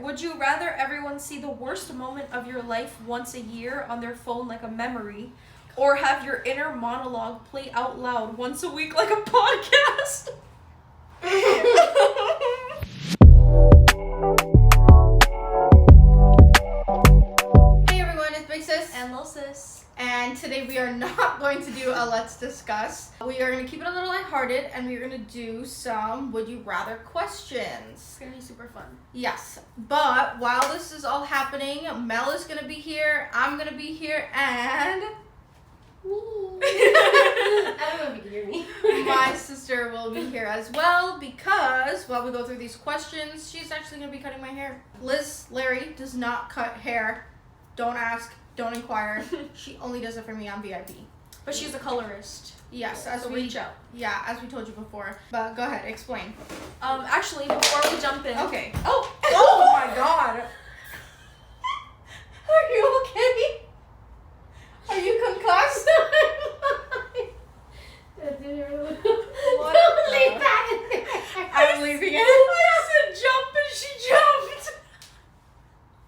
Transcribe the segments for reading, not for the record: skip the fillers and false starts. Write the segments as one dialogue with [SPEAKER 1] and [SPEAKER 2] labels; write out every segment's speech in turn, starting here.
[SPEAKER 1] would you rather everyone see the worst moment of your life once a year on their phone like a memory, or have your inner monologue play out loud once a week like a podcast?
[SPEAKER 2] Hey everyone, it's Big Sis
[SPEAKER 1] And Lil Sis.
[SPEAKER 2] and today we are not going to do a Let's Discuss. We are going to keep it a little lighthearted and we're going to do some Would You Rather questions.
[SPEAKER 1] It's gonna be super fun.
[SPEAKER 2] Yes, but while this is all happening, Mel is going to be here, I'm going to be here, and
[SPEAKER 3] I don't know if you can hear me.
[SPEAKER 2] my sister will be here as well because while we go through these questions, she's actually going to be cutting my hair. Larry does not cut hair. Don't ask, don't inquire. She only does it for me on VIP.
[SPEAKER 1] But she's a colorist.
[SPEAKER 2] Yes,
[SPEAKER 1] So reach out.
[SPEAKER 2] Yeah, as we told you before. But go ahead, explain.
[SPEAKER 1] Actually, before we jump in.
[SPEAKER 2] Okay.
[SPEAKER 1] Oh!
[SPEAKER 2] Oh my god.
[SPEAKER 3] Are you okay?
[SPEAKER 2] Are you concussed?
[SPEAKER 3] That didn't really.
[SPEAKER 2] What
[SPEAKER 3] Don't
[SPEAKER 2] the-
[SPEAKER 3] leave that in there.
[SPEAKER 2] I'm leaving it.
[SPEAKER 1] I said jump and she jumped!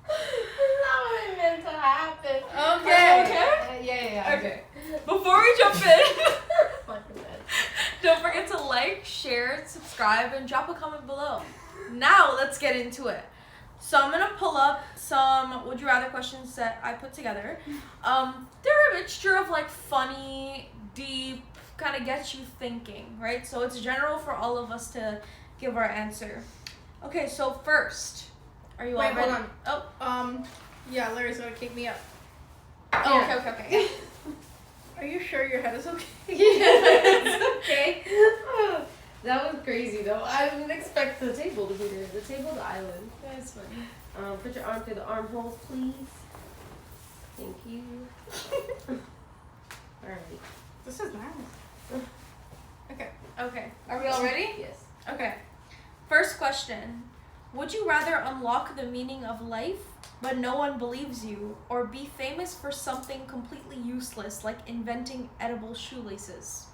[SPEAKER 3] That's not what I meant to happen.
[SPEAKER 2] Okay.
[SPEAKER 1] Okay?
[SPEAKER 3] Yeah.
[SPEAKER 1] Okay. Before we jump in,
[SPEAKER 3] Fucking bad.
[SPEAKER 1] don't forget to like, share, subscribe, and drop a comment below. Now, let's get into it. So I'm gonna pull up some Would You Rather questions that I put together. They're a mixture of like funny, deep, kind of gets you thinking, right? So it's general for all of us to give our answer. Okay, so first, are you all
[SPEAKER 2] Wait,
[SPEAKER 1] ready?
[SPEAKER 2] hold on.
[SPEAKER 1] Oh,
[SPEAKER 2] Yeah, Larry's gonna kick me up.
[SPEAKER 1] oh, okay.
[SPEAKER 2] Are you sure your head is okay?
[SPEAKER 3] It's okay. That was crazy though. I didn't expect the table to be there. The table, the island.
[SPEAKER 1] That's funny.
[SPEAKER 3] Put your arm through the armholes, please. Thank you. Alright.
[SPEAKER 2] This is nice. Okay.
[SPEAKER 1] Okay, are we all ready?
[SPEAKER 3] Yes.
[SPEAKER 1] Okay. First question. Would you rather unlock the meaning of life, but no one believes you, or be famous for something completely useless, like inventing edible shoelaces?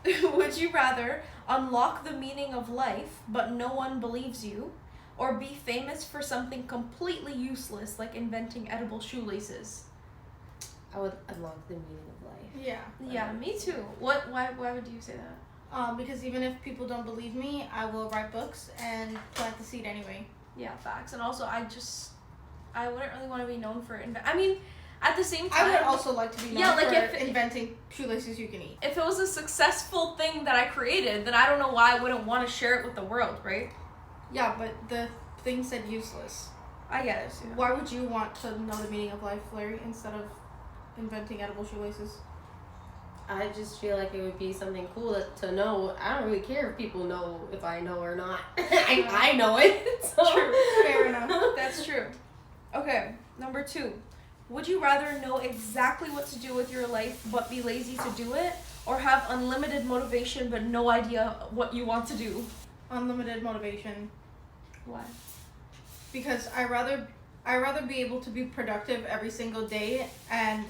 [SPEAKER 1] Would you rather unlock the meaning of life, but no one believes you, or be famous for something completely useless, like inventing edible shoelaces?
[SPEAKER 3] I would unlock the meaning of life.
[SPEAKER 2] Yeah.
[SPEAKER 1] Yeah, me too. Why would you say that?
[SPEAKER 2] Because even if people don't believe me, I will write books and plant the seed anyway.
[SPEAKER 1] Yeah, facts. And also, I wouldn't really want to be known for I mean, at the same time,
[SPEAKER 2] I would also like to be known
[SPEAKER 1] Yeah, like
[SPEAKER 2] for
[SPEAKER 1] if-
[SPEAKER 2] inventing shoelaces you can eat.
[SPEAKER 1] if it was a successful thing that I created, then I don't know why I wouldn't want to share it with the world, right?
[SPEAKER 2] Yeah, but the thing said useless.
[SPEAKER 1] I get it. Yeah.
[SPEAKER 2] Why would you want to know the meaning of life, Larry, instead of inventing edible shoelaces?
[SPEAKER 3] I just feel like it would be something cool to know. I don't really care if people know if I know or not. I know it. So.
[SPEAKER 1] True.
[SPEAKER 2] Fair enough.
[SPEAKER 1] That's true. Okay, number 2. Would you rather know exactly what to do with your life but be lazy to do it, or have unlimited motivation but no idea what you want to do?
[SPEAKER 2] Unlimited motivation.
[SPEAKER 1] Why?
[SPEAKER 2] Because I rather be able to be productive every single day and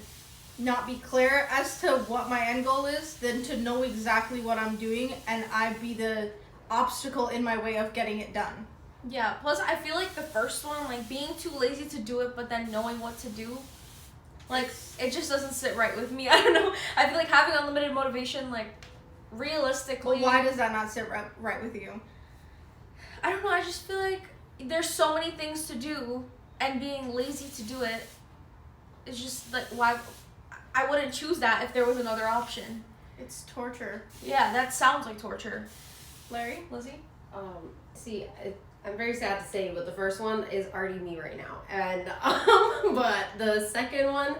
[SPEAKER 2] not be clear as to what my end goal is than to know exactly what I'm doing and I be the obstacle in my way of getting it done.
[SPEAKER 1] Yeah, plus I feel like the first one, like being too lazy to do it but then knowing what to do, like it just doesn't sit right with me. I don't know. I feel like having unlimited motivation, like realistically,
[SPEAKER 2] Well, why does that not sit right with you?
[SPEAKER 1] I don't know, I just feel like there's so many things to do and being lazy to do it is just like, why I wouldn't choose that if there was another option.
[SPEAKER 2] It's torture.
[SPEAKER 1] Yeah, that sounds like torture.
[SPEAKER 2] Larry?
[SPEAKER 1] Lizzie?
[SPEAKER 3] See, I'm very sad to say, but the first one is already me right now. And, but the second one,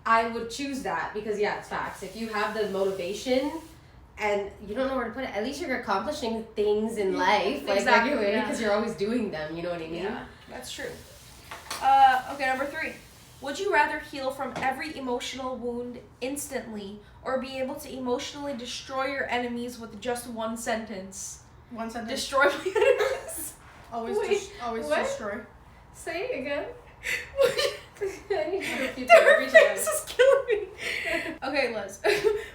[SPEAKER 3] I would choose that because, yeah, it's facts. If you have the motivation and you don't know where to put it, at least you're accomplishing things in life. Like,
[SPEAKER 1] Exactly,
[SPEAKER 3] regularly,
[SPEAKER 1] yeah.
[SPEAKER 3] because you're always doing them, you know what I mean?
[SPEAKER 1] Yeah, that's true. Okay, number 3. Would you rather heal from every emotional wound instantly, or be able to emotionally destroy your enemies with just one sentence?
[SPEAKER 2] One sentence.
[SPEAKER 1] Destroy my enemies?
[SPEAKER 2] Always
[SPEAKER 3] what?
[SPEAKER 2] destroy.
[SPEAKER 3] Say it again. I need to repeat
[SPEAKER 1] Her
[SPEAKER 3] that every
[SPEAKER 1] face
[SPEAKER 3] time.
[SPEAKER 1] is killing me. Okay, Liz.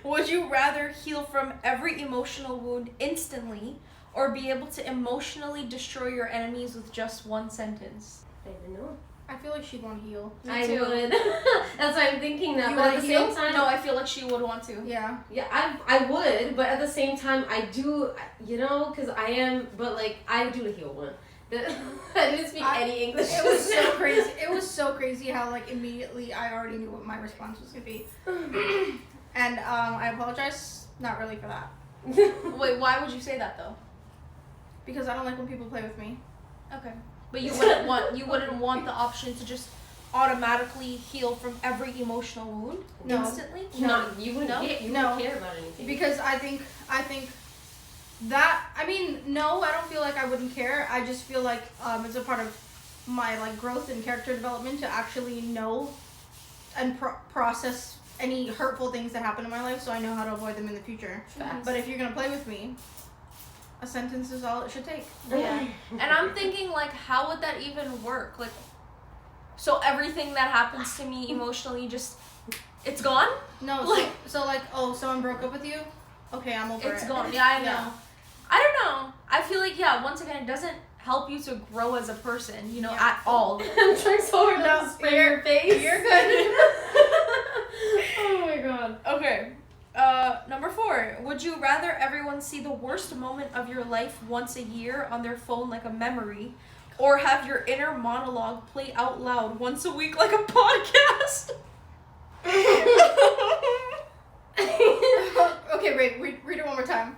[SPEAKER 1] Would you rather heal from every emotional wound instantly, or be able to emotionally destroy your enemies with just one sentence?
[SPEAKER 3] I don't know.
[SPEAKER 2] I feel like she'd want to heal.
[SPEAKER 1] Me
[SPEAKER 3] I
[SPEAKER 1] too.
[SPEAKER 3] would. That's why I'm thinking that.
[SPEAKER 2] You
[SPEAKER 3] But at
[SPEAKER 2] wanna
[SPEAKER 3] the
[SPEAKER 2] heal?
[SPEAKER 3] same time,
[SPEAKER 1] No, I feel like she would want to.
[SPEAKER 2] Yeah.
[SPEAKER 3] yeah, I would. But at the same time, I do. You know, because I am. But like, I do the heal one. I didn't speak any English.
[SPEAKER 2] It was so crazy. It was so crazy how like immediately I already knew what my response was gonna be, and I apologize. Not really for that,
[SPEAKER 1] Wait, why would you say that though?
[SPEAKER 2] because I don't like when people play with me.
[SPEAKER 1] Okay. But you wouldn't want the option to just automatically heal from every emotional wound
[SPEAKER 2] No.
[SPEAKER 1] instantly?
[SPEAKER 3] No, you wouldn't.
[SPEAKER 1] No?
[SPEAKER 3] You
[SPEAKER 2] No.
[SPEAKER 3] wouldn't care about anything.
[SPEAKER 2] Because I think that, I mean, no, I don't feel like I wouldn't care. I just feel like it's a part of my like growth and character development to actually know and process any hurtful things that happen in my life, so I know how to avoid them in the future.
[SPEAKER 3] Facts.
[SPEAKER 2] But if you're gonna play with me, a sentence is all it should take.
[SPEAKER 1] Yeah. And I'm thinking, like, how would that even work? Like, so everything that happens to me emotionally just, it's gone?
[SPEAKER 2] No,
[SPEAKER 1] Like-
[SPEAKER 2] so like, oh, someone broke up with you? Okay, I'm over it.
[SPEAKER 1] It's gone. Yeah, I know.
[SPEAKER 2] Yeah.
[SPEAKER 1] I don't know. I feel like, yeah, once again, it doesn't help you to grow as a person, you know,
[SPEAKER 2] Yeah.
[SPEAKER 1] at all.
[SPEAKER 3] I'm trying so hard
[SPEAKER 2] No,
[SPEAKER 3] not to spray your face.
[SPEAKER 2] You're good.
[SPEAKER 3] Oh my god.
[SPEAKER 1] Okay. Number 4. Would you rather everyone see the worst moment of your life once a year on their phone like a memory, or have your inner monologue play out loud once a week like a podcast?
[SPEAKER 2] Okay, wait, read it one more time.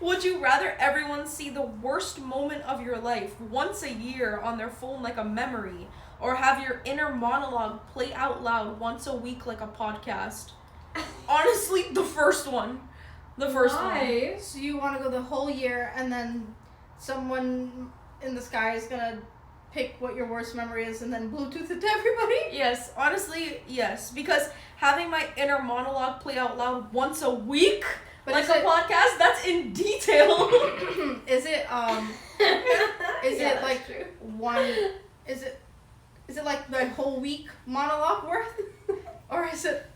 [SPEAKER 1] Would you rather everyone see the worst moment of your life once a year on their phone like a memory, or have your inner monologue play out loud once a week like a podcast? Honestly, the first one. The first one.
[SPEAKER 3] Why?
[SPEAKER 2] So you want to go the whole year, and then someone in the sky is gonna pick what your worst memory is, and then Bluetooth it to everybody?
[SPEAKER 1] Yes, honestly, yes. Because having my inner monologue play out loud once a week,
[SPEAKER 2] But
[SPEAKER 1] like
[SPEAKER 2] is
[SPEAKER 1] a
[SPEAKER 2] it-
[SPEAKER 1] podcast, that's in detail.
[SPEAKER 2] Is it Is
[SPEAKER 3] Yeah,
[SPEAKER 2] it like
[SPEAKER 3] that's true.
[SPEAKER 2] one? Is it like the whole week monologue worth, or is it?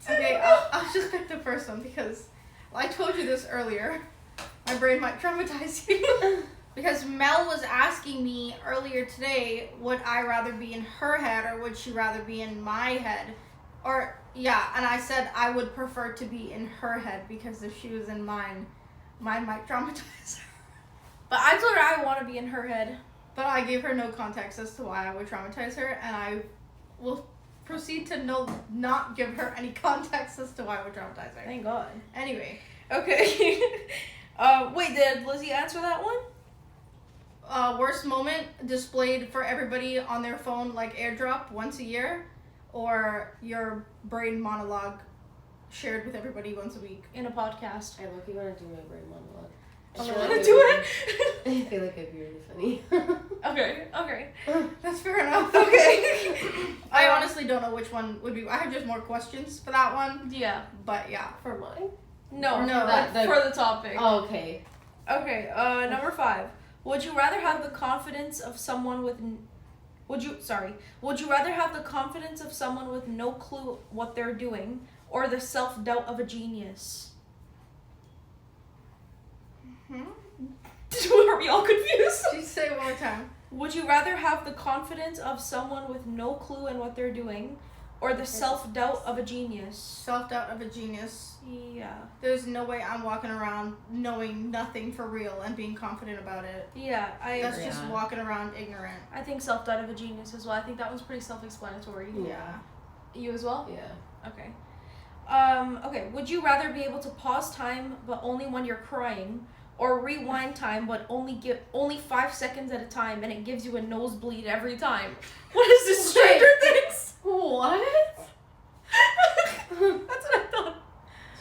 [SPEAKER 2] Okay, I'll just pick the first one because I told you this earlier. My brain might traumatize you. Because Mel was asking me earlier today, would I rather be in her head or would she rather be in my head? Or, yeah, and I said I would prefer to be in her head because if she was in mine might traumatize her.
[SPEAKER 1] But I told her I want to be in her head.
[SPEAKER 2] But I gave her no context as to why I would traumatize her, and I will proceed to not give her any context as to why I would traumatize her.
[SPEAKER 1] Thank God.
[SPEAKER 2] Anyway,
[SPEAKER 1] Okay. Wait, did Lizzie answer that one?
[SPEAKER 2] worst moment displayed for everybody on their phone, like airdrop once a year, or your brain monologue shared with everybody once a week.
[SPEAKER 1] In a podcast.
[SPEAKER 3] I look, you want to do my brain monologue.
[SPEAKER 1] I
[SPEAKER 3] feel
[SPEAKER 1] want
[SPEAKER 3] like
[SPEAKER 1] to do it.
[SPEAKER 3] I feel like it'd be really funny.
[SPEAKER 1] Okay.
[SPEAKER 2] That's fair enough.
[SPEAKER 1] Okay.
[SPEAKER 2] I honestly don't know which one would be. I have just more questions for that one,
[SPEAKER 1] Yeah.
[SPEAKER 2] but yeah.
[SPEAKER 3] For mine?
[SPEAKER 1] No,
[SPEAKER 2] No,
[SPEAKER 1] for the topic.
[SPEAKER 3] Oh, okay.
[SPEAKER 1] Okay, number 5. Would you rather have the confidence of someone with Would you rather have the confidence of someone with no clue what they're doing, or the self-doubt of a genius? Are we all confused?
[SPEAKER 2] Just say it one more time.
[SPEAKER 1] Would you rather have the confidence of someone with no clue in what they're doing, or the self-doubt of a genius?
[SPEAKER 2] Self-doubt of a genius.
[SPEAKER 1] Yeah.
[SPEAKER 2] There's no way I'm walking around knowing nothing for real and being confident about it.
[SPEAKER 1] Yeah,
[SPEAKER 2] That's
[SPEAKER 3] agree.
[SPEAKER 2] just walking around ignorant.
[SPEAKER 1] I think self-doubt of a genius as well. I think that one's pretty self-explanatory.
[SPEAKER 2] Yeah.
[SPEAKER 1] You as well?
[SPEAKER 3] Yeah.
[SPEAKER 1] Okay. Okay. Would you rather be able to pause time but only when you're crying, or rewind time but only 5 seconds at a time and it gives you a nosebleed every time? What is this, Stranger Things?
[SPEAKER 3] What?
[SPEAKER 1] That's what I thought.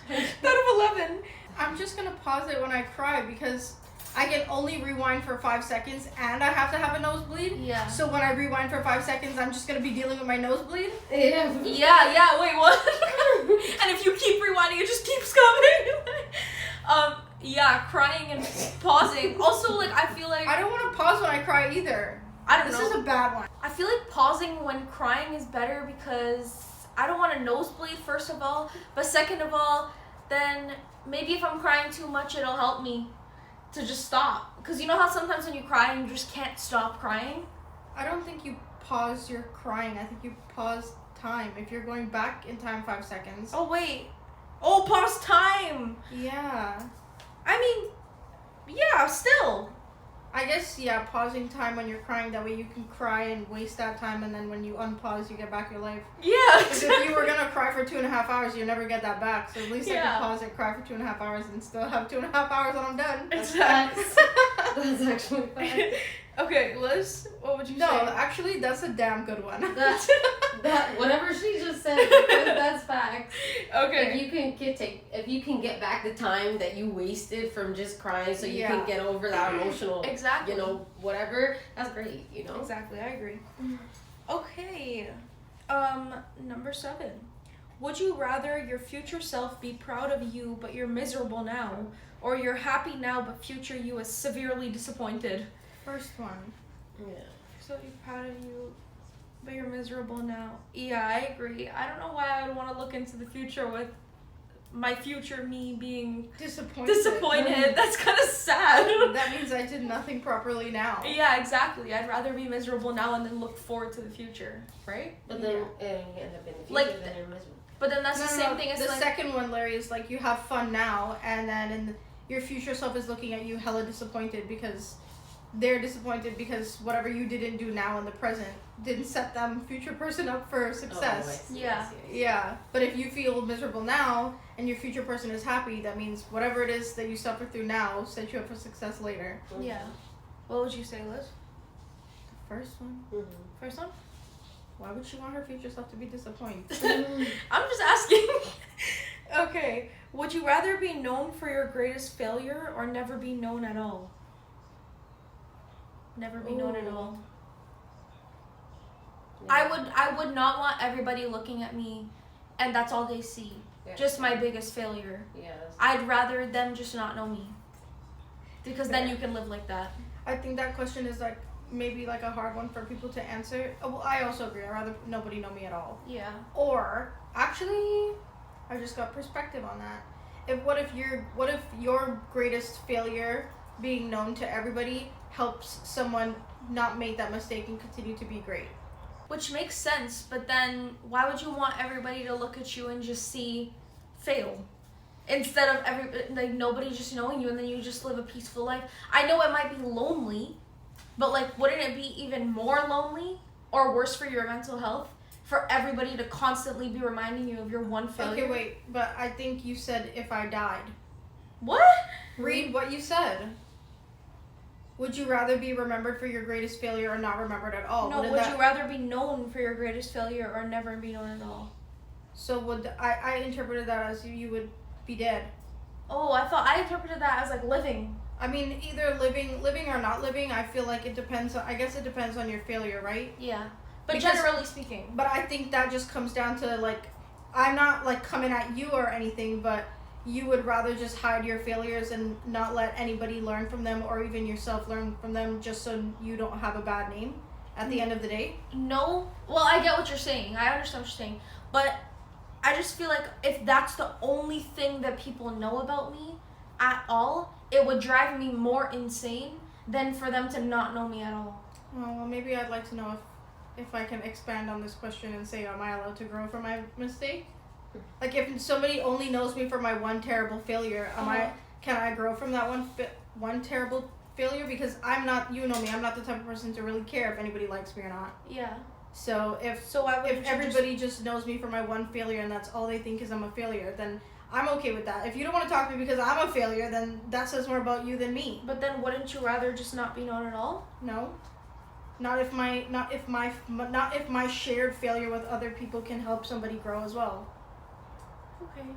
[SPEAKER 1] Out of 11.
[SPEAKER 2] I'm just gonna pause it when I cry because I can only rewind for 5 seconds and I have to have a nosebleed.
[SPEAKER 1] Yeah.
[SPEAKER 2] So when I rewind for 5 seconds, I'm just gonna be dealing with my nosebleed.
[SPEAKER 3] Yeah.
[SPEAKER 1] Yeah, wait, what? And if you keep rewinding, it just keeps coming. Yeah, crying and pausing. Also, like, I feel like...
[SPEAKER 2] I don't want to pause when I cry either.
[SPEAKER 1] I don't
[SPEAKER 2] This
[SPEAKER 1] know.
[SPEAKER 2] is a bad one.
[SPEAKER 1] I feel like pausing when crying is better because I don't want a nosebleed, first of all. But second of all, then maybe if I'm crying too much, it'll help me to just stop. Because you know how sometimes when you cry, you just can't stop crying?
[SPEAKER 2] I don't think you pause your crying. I think you pause time. If you're going back in time 5 seconds.
[SPEAKER 1] Oh, wait. Oh, pause time.
[SPEAKER 2] Yeah.
[SPEAKER 1] I mean, yeah, still.
[SPEAKER 2] I guess, yeah, pausing time when you're crying, that way you can cry and waste that time, and then when you unpause, you get back your life.
[SPEAKER 1] Yeah,
[SPEAKER 2] Because if you were going to cry for 2.5 hours, you'll never get that back. So at least I
[SPEAKER 1] Yeah.
[SPEAKER 2] can pause and cry for 2.5 hours and still have 2.5 hours when I'm done.
[SPEAKER 1] Exactly.
[SPEAKER 3] That's actually fine.
[SPEAKER 1] Okay, Liz, what would you
[SPEAKER 2] No,
[SPEAKER 1] say?
[SPEAKER 2] actually, that's a damn good one.
[SPEAKER 3] That whatever she just said, that's facts.
[SPEAKER 1] Okay.
[SPEAKER 3] If you can get back the time that you wasted from just crying, so you can get over that emotional,
[SPEAKER 1] Exactly.
[SPEAKER 3] whatever. That's great.
[SPEAKER 1] Exactly, I agree. Okay. Number 7. Would you rather your future self be proud of you but you're miserable now, or you're happy now but future you is severely disappointed?
[SPEAKER 2] First one.
[SPEAKER 3] Yeah.
[SPEAKER 1] So you're proud of you but you're miserable now. Yeah, I agree. I don't know why I would want to look into the future with my future me being disappointed. That's kind of sad.
[SPEAKER 2] That means I did nothing properly now.
[SPEAKER 1] Yeah, exactly. I'd rather be miserable now and then look forward to the future, right?
[SPEAKER 3] But then you end up in the future,
[SPEAKER 1] Like,
[SPEAKER 3] then you're miserable.
[SPEAKER 1] But then that's the same thing as
[SPEAKER 2] the
[SPEAKER 1] like...
[SPEAKER 2] second one, Larry, is like you have fun now, and then your future self is looking at you hella disappointed because they're disappointed because whatever you didn't do now in the present didn't set them future person up for success.
[SPEAKER 3] Oh,
[SPEAKER 1] Yeah.
[SPEAKER 2] Yeah, but if you feel miserable now and your future person is happy, that means whatever it is that you suffer through now sets you up for success later.
[SPEAKER 1] Yeah. What would you say, Liz?
[SPEAKER 2] The first one.
[SPEAKER 3] Mm-hmm.
[SPEAKER 1] First one?
[SPEAKER 2] Why would she want her future self to be disappointed?
[SPEAKER 1] I'm just asking. Okay. Would you rather be known for your greatest failure or never be known at all? Never be known at all.
[SPEAKER 3] Yeah.
[SPEAKER 1] I would not want everybody looking at me and that's all they see.
[SPEAKER 3] Yeah.
[SPEAKER 1] Just my biggest failure.
[SPEAKER 3] Yes.
[SPEAKER 1] I'd rather them just not know me. Because then you can live like that.
[SPEAKER 2] I think that question is like maybe like a hard one for people to answer. Well, I also agree. I'd rather nobody know me at all.
[SPEAKER 1] Yeah.
[SPEAKER 2] Or actually, I just got perspective on that. What if your greatest failure being known to everybody helps someone not make that mistake and continue to be great?
[SPEAKER 1] Which makes sense, but then why would you want everybody to look at you and just see fail? Instead of nobody just knowing you and then you just live a peaceful life. I know it might be lonely, but like wouldn't it be even more lonely or worse for your mental health for everybody to constantly be reminding you of your one failure?
[SPEAKER 2] Okay, wait, but I think you said if I died.
[SPEAKER 1] What?
[SPEAKER 2] Read what you said. Would you rather be remembered for your greatest failure or not remembered at all?
[SPEAKER 1] No, would you rather be known for your greatest failure or never be known at all?
[SPEAKER 2] So I interpreted that as you would be dead.
[SPEAKER 1] Oh, I interpreted that as like living.
[SPEAKER 2] I mean, either living or not living. I feel like it depends. I guess it depends on your failure, right?
[SPEAKER 1] Yeah. But
[SPEAKER 2] Because-
[SPEAKER 1] generally speaking.
[SPEAKER 2] But I think that just comes down to like, I'm not like coming at you or anything, but you would rather just hide your failures and not let anybody learn from them or even yourself learn from them just so you don't have a bad name at the end of the day?
[SPEAKER 1] No. Well, I get what you're saying. I understand what you're saying. But I just feel like if that's the only thing that people know about me at all, it would drive me more insane than for them to not know me at all.
[SPEAKER 2] Oh, well, maybe I'd like to know if I can expand on this question and say, am I allowed to grow from my mistake? Like, if somebody only knows me for my one terrible failure, can I grow from that one terrible failure? Because I'm not, you know me, I'm not the type of person to really care if anybody likes me or not.
[SPEAKER 1] Yeah.
[SPEAKER 2] So if everybody just knows me for my one failure and that's all they think is I'm a failure, then I'm okay with that. If you don't want to talk to me because I'm a failure, then that says more about you than me.
[SPEAKER 1] But then wouldn't you rather just not be known at all?
[SPEAKER 2] No. Not if my shared failure with other people can help somebody grow as well.
[SPEAKER 1] Okay.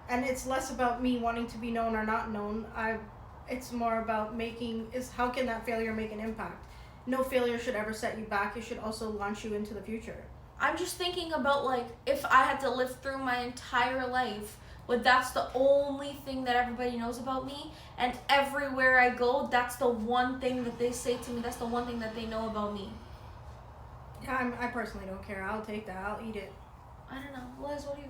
[SPEAKER 2] And it's less about me wanting to be known or not known. It's more about how can that failure make an impact? No failure should ever set you back. It should also launch you into the future.
[SPEAKER 1] I'm just thinking about like if I had to live through my entire life, but that's the only thing that everybody knows about me, and everywhere I go, that's the one thing that they say to me. That's the one thing that they know about me.
[SPEAKER 2] Yeah, I personally don't care. I'll take that. I'll eat it.
[SPEAKER 1] I don't know, Liz. What do you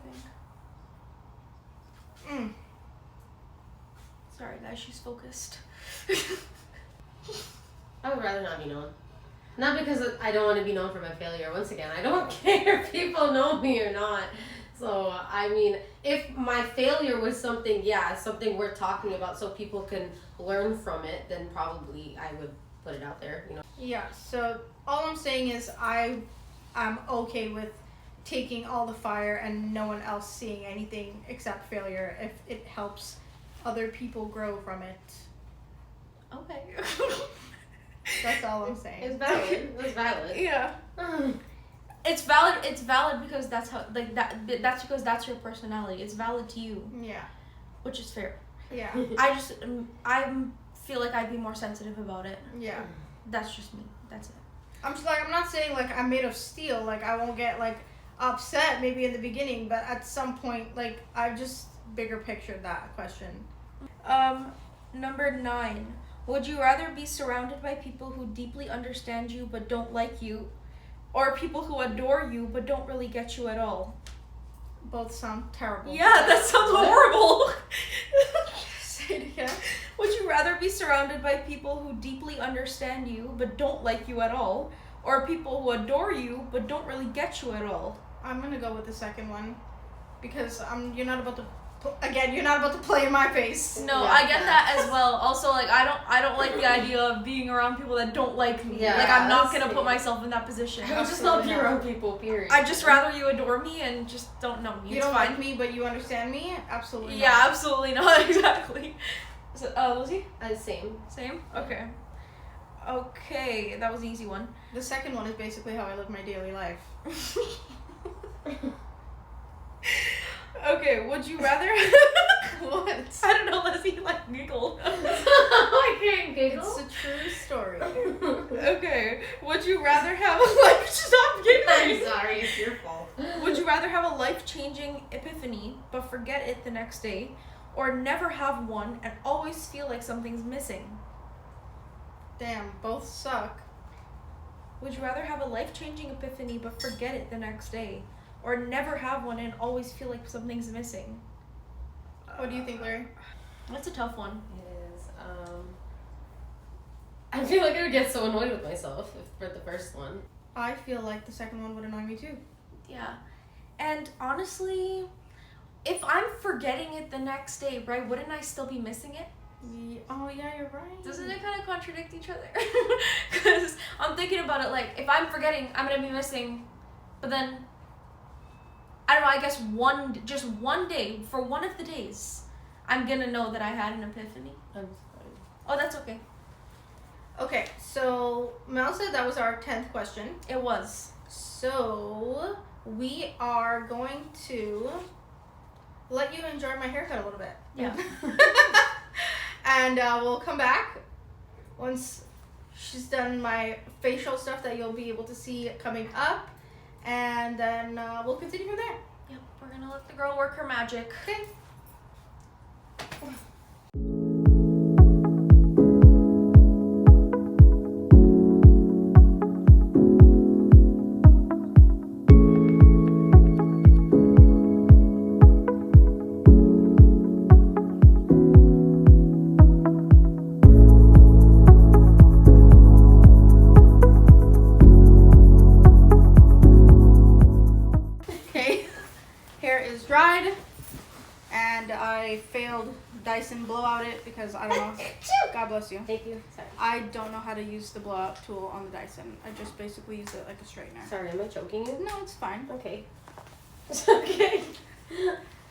[SPEAKER 1] think? Sorry, guys, she's focused.
[SPEAKER 3] I would rather not be known. Not because I don't want to be known for my failure. Once again, I don't care if people know me or not. So, I mean, if my failure was something worth talking about so people can learn from it, then probably I would put it out there, you know.
[SPEAKER 2] Yeah, so all I'm saying is I'm okay with taking all the fire and no one else seeing anything except failure if it helps other people grow from it.
[SPEAKER 1] Okay.
[SPEAKER 2] That's all I'm saying.
[SPEAKER 3] It's valid. It's valid.
[SPEAKER 1] Yeah. It's valid because that's how, like, that's because that's your personality. It's valid to you.
[SPEAKER 2] Yeah.
[SPEAKER 1] Which is fair.
[SPEAKER 2] Yeah.
[SPEAKER 1] I feel like I'd be more sensitive about it.
[SPEAKER 2] Yeah.
[SPEAKER 1] That's just me. That's it.
[SPEAKER 2] I'm not saying like I'm made of steel, like I won't get like upset maybe in the beginning, but at some point, like I've just bigger pictured that question.
[SPEAKER 1] Number 9. Would you rather be surrounded by people who deeply understand you but don't like you, or people who adore you but don't really get you at all?
[SPEAKER 2] Both sound terrible.
[SPEAKER 1] Yeah, that sounds horrible.
[SPEAKER 2] Say it again.
[SPEAKER 1] Would you rather be surrounded by people who deeply understand you but don't like you at all, or people who adore you but don't really get you at all?
[SPEAKER 2] I'm gonna go with the second one because you're not about to play in my face.
[SPEAKER 1] No,
[SPEAKER 3] Yeah.
[SPEAKER 1] I get that as well. Also, like, I don't like the idea of being around people that don't like me.
[SPEAKER 3] Yeah,
[SPEAKER 1] like, I'm not
[SPEAKER 3] that's
[SPEAKER 1] gonna
[SPEAKER 3] it.
[SPEAKER 1] put myself in that position.
[SPEAKER 3] I just love your own people, period.
[SPEAKER 1] I'd just rather you adore me and just don't know me.
[SPEAKER 2] You
[SPEAKER 1] It's
[SPEAKER 2] don't
[SPEAKER 1] fine.
[SPEAKER 2] like me, but you understand me? Absolutely
[SPEAKER 1] Yeah,
[SPEAKER 2] not.
[SPEAKER 1] absolutely not. Exactly. So, Lizzie?
[SPEAKER 3] Same.
[SPEAKER 1] Same? Okay. Okay, that was an easy one.
[SPEAKER 2] The second one is basically how I live my daily life.
[SPEAKER 1] Okay, would you rather...
[SPEAKER 2] What?
[SPEAKER 1] I don't know, Lizzie, like, giggled.
[SPEAKER 3] I can't giggle.
[SPEAKER 2] It's a true story.
[SPEAKER 1] Okay, would you rather have a life... Stop giggling!
[SPEAKER 3] I'm sorry, it's your fault.
[SPEAKER 1] Would you rather have a life-changing epiphany but forget it the next day, or never have one and always feel like something's missing?
[SPEAKER 2] Damn, both suck.
[SPEAKER 1] Would you rather have a life-changing epiphany but forget it the next day, or never have one and always feel like something's missing?
[SPEAKER 2] What do you think, Larry?
[SPEAKER 1] That's a tough one.
[SPEAKER 3] It is. I feel like I would get so annoyed with myself for the first one.
[SPEAKER 2] I feel like the second one would annoy me too.
[SPEAKER 1] Yeah. And honestly, if I'm forgetting it the next day, right, wouldn't I still be missing it?
[SPEAKER 2] Oh yeah, you're right.
[SPEAKER 1] Doesn't it kind of contradict each other? Because I'm thinking about it like, if I'm forgetting, I'm going to be missing, but then, I don't know, I guess just one day, for one of the days, I'm going to know that I had an epiphany.
[SPEAKER 3] I'm fine.
[SPEAKER 1] Oh, that's okay.
[SPEAKER 2] Okay, so Mel said that was our 10th question.
[SPEAKER 1] It was.
[SPEAKER 2] So we are going to let you enjoy my haircut a little bit.
[SPEAKER 1] Yeah.
[SPEAKER 2] And we'll come back once she's done my facial stuff that you'll be able to see coming up. And then we'll continue from there.
[SPEAKER 1] Yep, we're going to let the girl work her magic.
[SPEAKER 2] Okay. Dried, and I failed Dyson blowout it because I don't know. God bless you.
[SPEAKER 3] Thank you. Sorry.
[SPEAKER 2] I don't know how to use the blowout tool on the Dyson. I just basically use it like a straightener.
[SPEAKER 3] Sorry, am I choking you?
[SPEAKER 2] No, it's fine.
[SPEAKER 3] Okay. It's okay.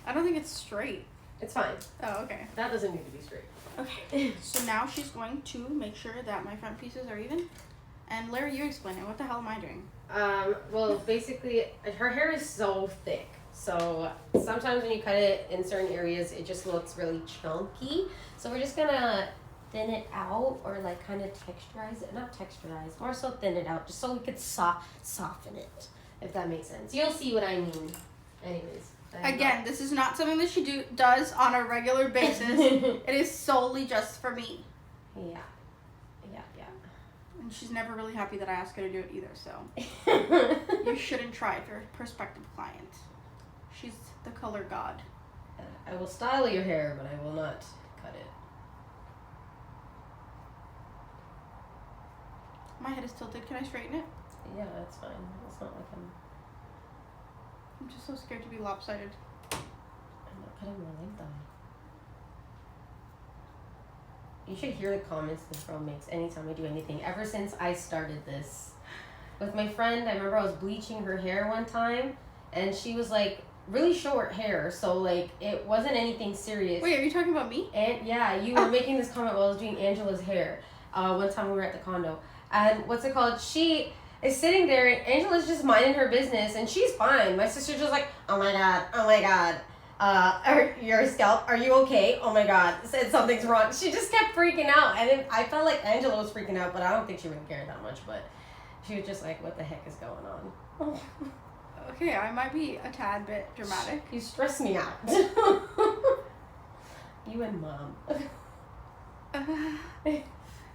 [SPEAKER 2] I don't think it's straight.
[SPEAKER 3] It's fine.
[SPEAKER 2] Oh, okay.
[SPEAKER 3] That doesn't need to be straight.
[SPEAKER 2] Okay. So now she's going to make sure that my front pieces are even. And Larry, you explain it. What the hell am I doing?
[SPEAKER 3] Well, basically, her hair is so thick. So sometimes when you cut it in certain areas, it just looks really chunky. So we're just gonna thin it out, or like kind of texturize it. Not texturize, more so thin it out, just so we could soften it, if that makes sense. You'll see what I mean. Anyways.
[SPEAKER 2] Again, this is not something that she does on a regular basis. It is solely just for me.
[SPEAKER 3] Yeah.
[SPEAKER 2] And she's never really happy that I ask her to do it either, so. You shouldn't try if you're a prospective client. She's the color god.
[SPEAKER 3] I will style your hair, but I will not cut it.
[SPEAKER 2] My head is tilted. Can I straighten it?
[SPEAKER 3] Yeah, that's fine. It's not like
[SPEAKER 2] I'm just so scared to be lopsided.
[SPEAKER 3] I'm not cutting my leg though. You should hear the comments this girl makes anytime I do anything. Ever since I started this with my friend, I remember I was bleaching her hair one time, and she was like really short hair, so like it wasn't anything serious.
[SPEAKER 2] Wait, are you talking about me?
[SPEAKER 3] And yeah, you were making this comment while I was doing Angela's hair. One time we were at the condo, and what's it called? She is sitting there, and Angela's just minding her business, and she's fine. My sister's just like, oh my god. Your scalp, are you okay? Oh my god, said something's wrong. She just kept freaking out, and I felt like Angela was freaking out, but I don't think she would care that much, but she was just like, what the heck is going on?
[SPEAKER 2] Okay, I might be a tad bit dramatic.
[SPEAKER 3] You stress me out. You and mom.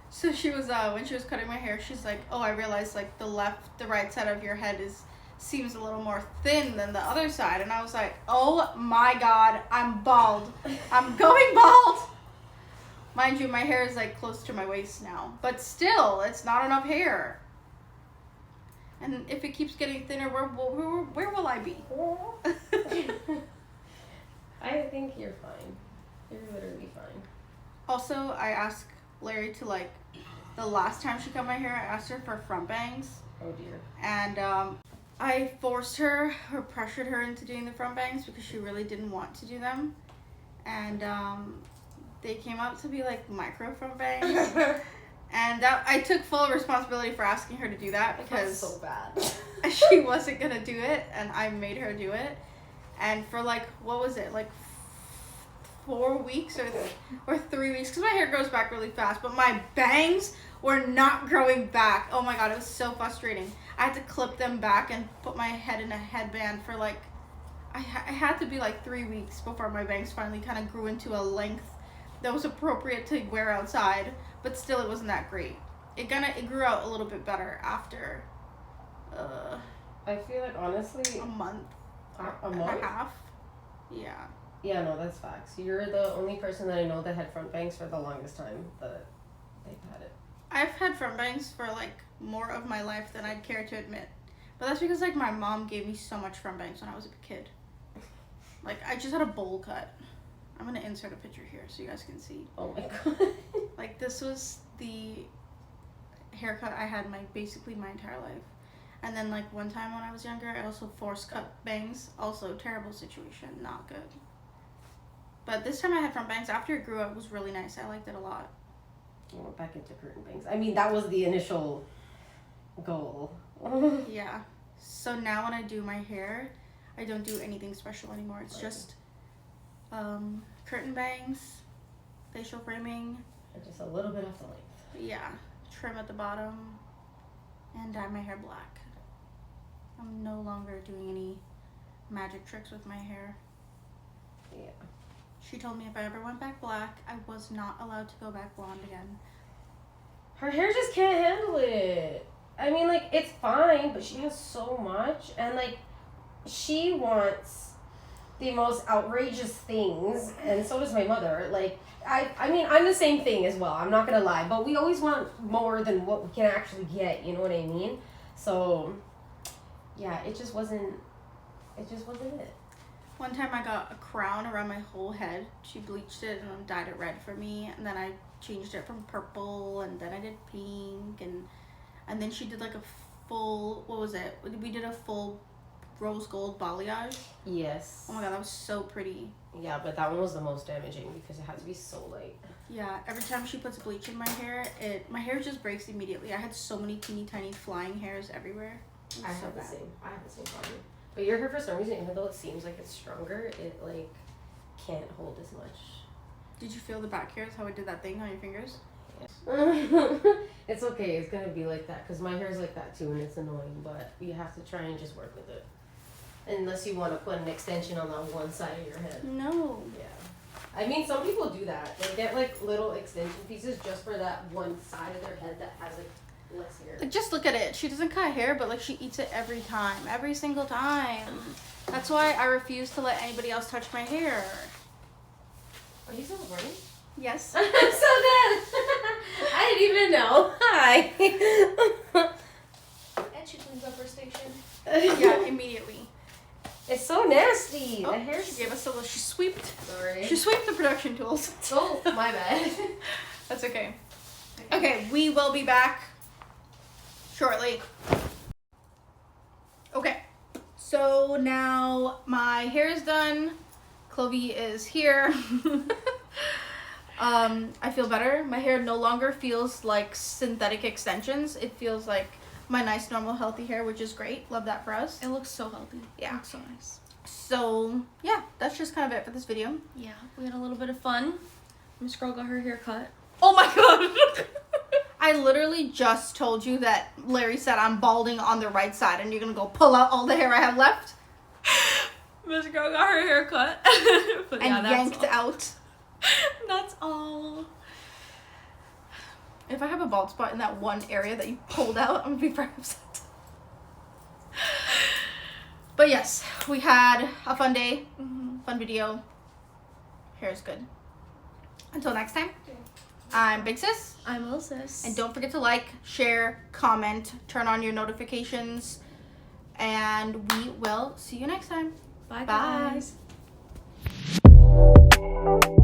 [SPEAKER 2] So she was, when she was cutting my hair, she's like, oh, I realized like the right side of your head seems a little more thin than the other side. And I was like, oh my god, I'm bald. I'm going bald. Mind you, my hair is like close to my waist now, but still, it's not enough hair. And if it keeps getting thinner, where will I be?
[SPEAKER 3] I think you're fine. You're literally fine.
[SPEAKER 2] Also, I asked Larry to like, the last time she cut my hair, I asked her for front bangs.
[SPEAKER 3] Oh dear.
[SPEAKER 2] And I forced her or pressured her into doing the front bangs because she really didn't want to do them. And they came out to be like micro front bangs. And I took full responsibility for asking her to do that because
[SPEAKER 3] so bad.
[SPEAKER 2] she wasn't gonna do it, and I made her do it. And for like, what was it, like 4 weeks or 3 weeks? Because my hair grows back really fast, but my bangs were not growing back. Oh my god, it was so frustrating. I had to clip them back and put my head in a headband for like, I had to be like 3 weeks before my bangs finally kind of grew into a length that was appropriate to wear outside, but still it wasn't that great. It grew out a little bit better after
[SPEAKER 3] I feel like honestly
[SPEAKER 2] a month
[SPEAKER 3] and
[SPEAKER 2] a half. Yeah.
[SPEAKER 3] Yeah, no, that's facts. You're the only person that I know that had front bangs for the longest time that they've had it.
[SPEAKER 2] I've had front bangs for like more of my life than I'd care to admit, but that's because like my mom gave me so much front bangs when I was a kid. Like I just had a bowl cut. I'm gonna insert a picture here so you guys can see.
[SPEAKER 3] Oh my god.
[SPEAKER 2] Like this was the haircut I had basically my entire life. And then like one time when I was younger, I also force cut bangs. Also terrible situation, not good. But this time I had front bangs. After it grew up, it was really nice. I liked it a lot.
[SPEAKER 3] I went back into curtain bangs. I mean, that was the initial goal.
[SPEAKER 2] Yeah. So now when I do my hair, I don't do anything special anymore. It's just curtain bangs, facial framing.
[SPEAKER 3] And just a little bit off the length.
[SPEAKER 2] Yeah. Trim at the bottom. And dye my hair black. I'm no longer doing any magic tricks with my hair.
[SPEAKER 3] Yeah.
[SPEAKER 2] She told me if I ever went back black, I was not allowed to go back blonde again.
[SPEAKER 3] Her hair just can't handle it. I mean, like, it's fine, but she has so much. And, like, she wants the most outrageous things. And so does my mother. Like, I mean, I'm the same thing as well. I'm not going to lie. But we always want more than what we can actually get. You know what I mean? So, yeah, it just wasn't it.
[SPEAKER 2] One time I got a crown around my whole head. She bleached it and then dyed it red for me. And then I changed it from purple, and then I did pink. And then she did like a full, what was it? We did a full rose gold balayage.
[SPEAKER 3] Yes.
[SPEAKER 2] Oh my god, that was so pretty.
[SPEAKER 3] Yeah, but that one was the most damaging because it had to be so light.
[SPEAKER 2] Yeah, every time she puts bleach in my hair, my hair just breaks immediately. I had so many teeny tiny flying hairs everywhere.
[SPEAKER 3] I have the same problem. But your hair, for some reason, even though it seems like it's stronger, it like can't hold as much.
[SPEAKER 2] Did you feel the back hairs? How I did that thing on your fingers?
[SPEAKER 3] Yes. It's okay. It's gonna be like that because my hair's like that too, and it's annoying. But you have to try and just work with it. Unless you want to put an extension on that one side of your head.
[SPEAKER 2] No.
[SPEAKER 3] Yeah. I mean, some people do that. They get like little extension pieces just for that one side of their head that has like less hair.
[SPEAKER 2] Like, just look at it. She doesn't cut hair, but like she eats it every time. Every single time. That's why I refuse to let anybody else touch my hair.
[SPEAKER 3] Are you still recording?
[SPEAKER 2] Yes.
[SPEAKER 3] I'm so dead. I didn't even know. Why?
[SPEAKER 1] And she cleans up her station.
[SPEAKER 2] Yeah, immediately.
[SPEAKER 3] It's so nasty.
[SPEAKER 2] Oh,
[SPEAKER 3] The hair.
[SPEAKER 2] she gave us a little. She sweeped.
[SPEAKER 3] Sorry.
[SPEAKER 2] She sweeped the production tools.
[SPEAKER 3] Oh, my bad.
[SPEAKER 2] That's okay. Okay, we will be back shortly. Okay, so now my hair is done. Chloe is here. I feel better. My hair no longer feels like synthetic extensions. It feels like my nice, normal, healthy hair, which is great. Love that for us.
[SPEAKER 1] It looks so healthy.
[SPEAKER 2] Yeah.
[SPEAKER 1] It looks so nice.
[SPEAKER 2] So, yeah, that's just kind of it for this video.
[SPEAKER 1] Yeah, we had a little bit of fun. Miss Girl got her hair cut.
[SPEAKER 2] Oh my god! I literally just told you that Larry said I'm balding on the right side and you're gonna go pull out all the hair I have left?
[SPEAKER 1] Miss Girl got her hair cut. But
[SPEAKER 2] And
[SPEAKER 1] yeah,
[SPEAKER 2] yanked
[SPEAKER 1] all.
[SPEAKER 2] out.
[SPEAKER 1] That's all.
[SPEAKER 2] If I have a bald spot in that one area that you pulled out, I'm gonna be very upset. But yes, we had a fun day, fun video. Hair is good. Until next time, I'm Big Sis.
[SPEAKER 1] I'm Lil Sis.
[SPEAKER 2] And don't forget to like, share, comment, turn on your notifications. And we will see you next time.
[SPEAKER 1] Bye,
[SPEAKER 2] Bye.
[SPEAKER 1] guys.